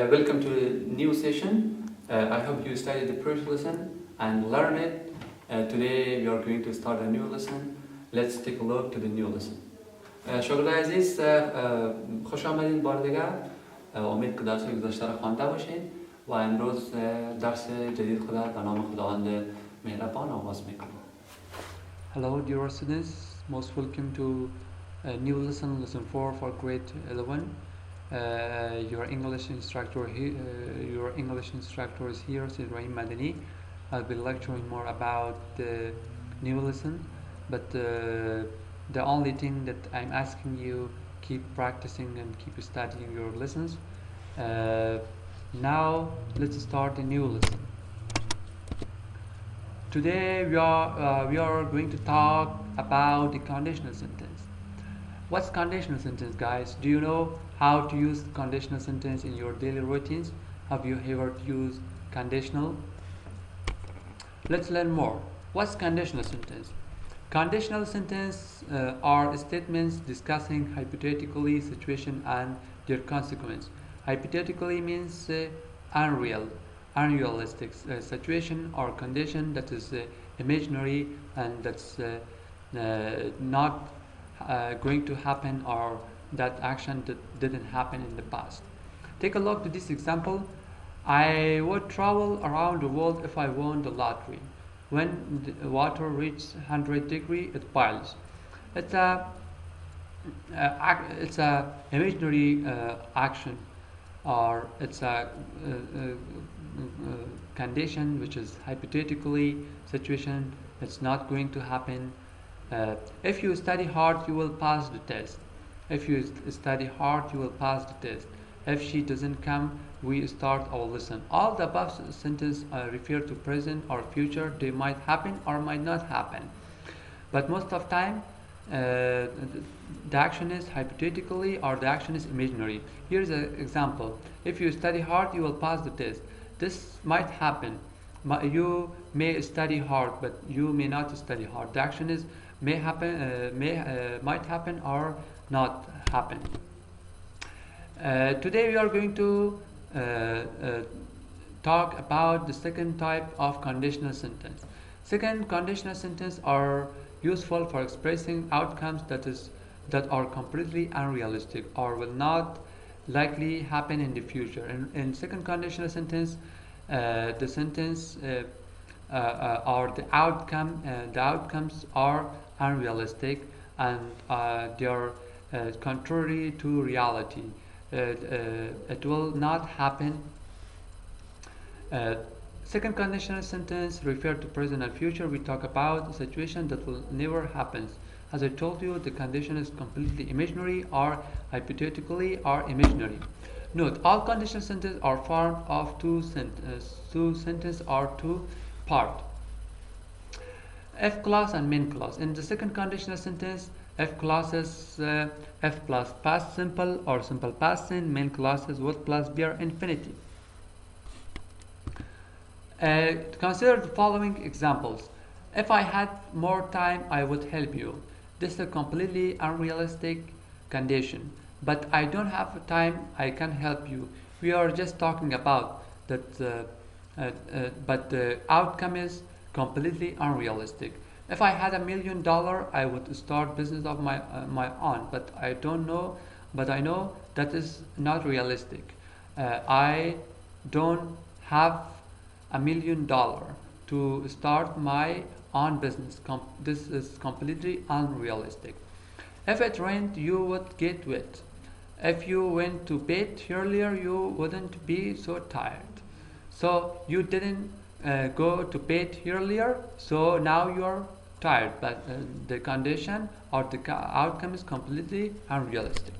Welcome to a new session. I hope you studied the first lesson and learn it. Today we are going to start a new lesson. Let's take a look to the new lesson. شاگرد عزیز خوش آمدین بار دیگر. امید که درس گذشته را خوانده باشین و امروز درس جدید خود به نام خداوند مهربان آغاز میکنیم. Hello dear students, most welcome to a new lesson 4 for grade 11. Your English instructor is here, Rahim Madani. I'll be lecturing more about the new lesson, but the only thing that I'm asking you, keep practicing and keep studying your lessons. Now let's start a new lesson. Today we are going to talk about the conditional sentence. What's conditional sentence, guys? Do you know how to use conditional sentence in your daily routines? Have you ever used conditional? Let's learn more. What's conditional sentence? Conditional sentence are statements discussing hypothetically situation and their consequence. Hypothetically means unrealistic situation or condition that is imaginary and that's not going to happen, or that action that didn't happen in the past. Take a look at this example. I would travel around the world if I won the lottery. When the water reaches 100 degrees, it boils. It's a imaginary action, or it's a condition which is hypothetically situation. It's not going to happen. If you study hard, you will pass the test. If you study hard, you will pass the test. If she doesn't come, we start our lesson. All the above sentences refer to present or future. They might happen or might not happen. But most of the time, the action is hypothetically or the action is imaginary. Here's an example. If you study hard, you will pass the test. This might happen. You may study hard, but you may not study hard. The action is may happen, might happen or not happen. Today we are going to talk about the second type of conditional sentence. Second conditional sentence are useful for expressing outcomes that are completely unrealistic or will not likely happen in the future. In second conditional sentence, the sentence or the outcomes are unrealistic and they are contrary to reality. It will not happen. Second conditional sentence refer to present and future. We talk about a situation that will never happen. As I told you, the condition is completely imaginary or hypothetically or imaginary. Note, all conditional sentences are formed of two sentences or two parts. F clause and main clause. In the second conditional sentence, F clause is F plus past simple or simple past tense. Main clause is would plus be or infinitive. Consider the following examples. If I had more time, I would help you. This is a completely unrealistic condition. But I don't have time, I can help you. We are just talking about that, but the outcome is completely unrealistic. If I had $1 million, I would start business of my own. But I don't know. But I know that is not realistic. I don't have $1 million to start my own business. This is completely unrealistic. If it rained, you would get wet. If you went to bed earlier, you wouldn't be so tired. So you didn't go to bed earlier, so now you're tired. But the condition or the outcome is completely unrealistic.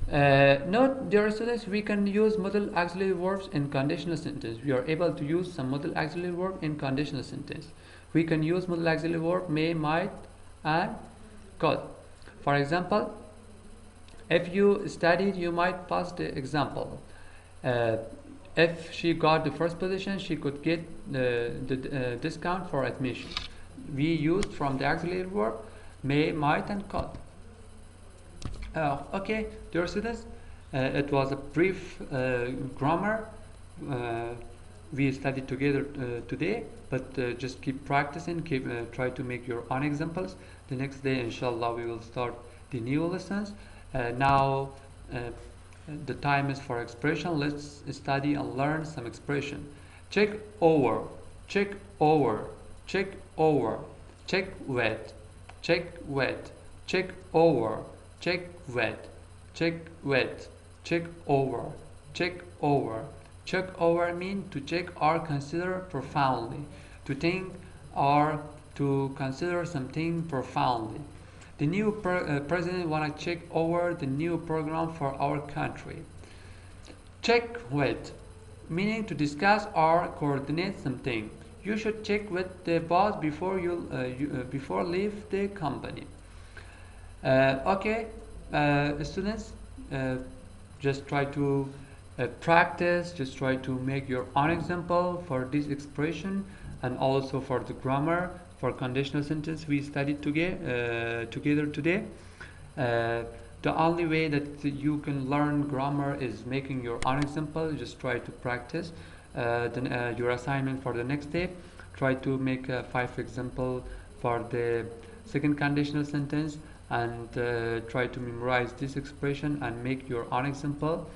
Note, dear students, we can use modal auxiliary verbs in conditional sentence. We are able to use some modal auxiliary verb in conditional sentence. We can use modal auxiliary verb may, might, and could. For example, if you studied, you might pass the example. If she got the first position, she could get the discount for admission. We used from the auxiliary verb may, might, and could. Okay, dear students, It was a brief grammar we studied together today, but just keep practicing, try to make your own examples. The next day, inshallah, we will start the new lessons. Now the time is for expression. Let's study and learn some expression. Check over, check over, check over, check wet, check wet, check over, check wet, check wet, check over, check over. Check over means to check or consider profoundly, to think or to consider something profoundly. The new president want to check over the new program for our country. Check with, meaning to discuss or coordinate something. You should check with the boss before before leave the company. Okay, students, just try to practice. Just try to make your own example for this expression and also for the grammar for conditional sentence we studied together today. The only way that you can learn grammar is making your own example. Just try to practice. Your assignment for the next day, try to make 5 example for the second conditional sentence and try to memorize this expression and make your own example.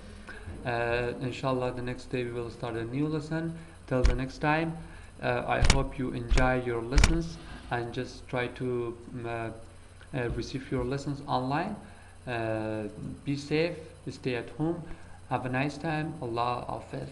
Inshallah, the next day we will start a new lesson. Till the next time, I hope you enjoy your lessons and just try to receive your lessons online. Be safe, stay at home. Have a nice time. Allah Hafiz.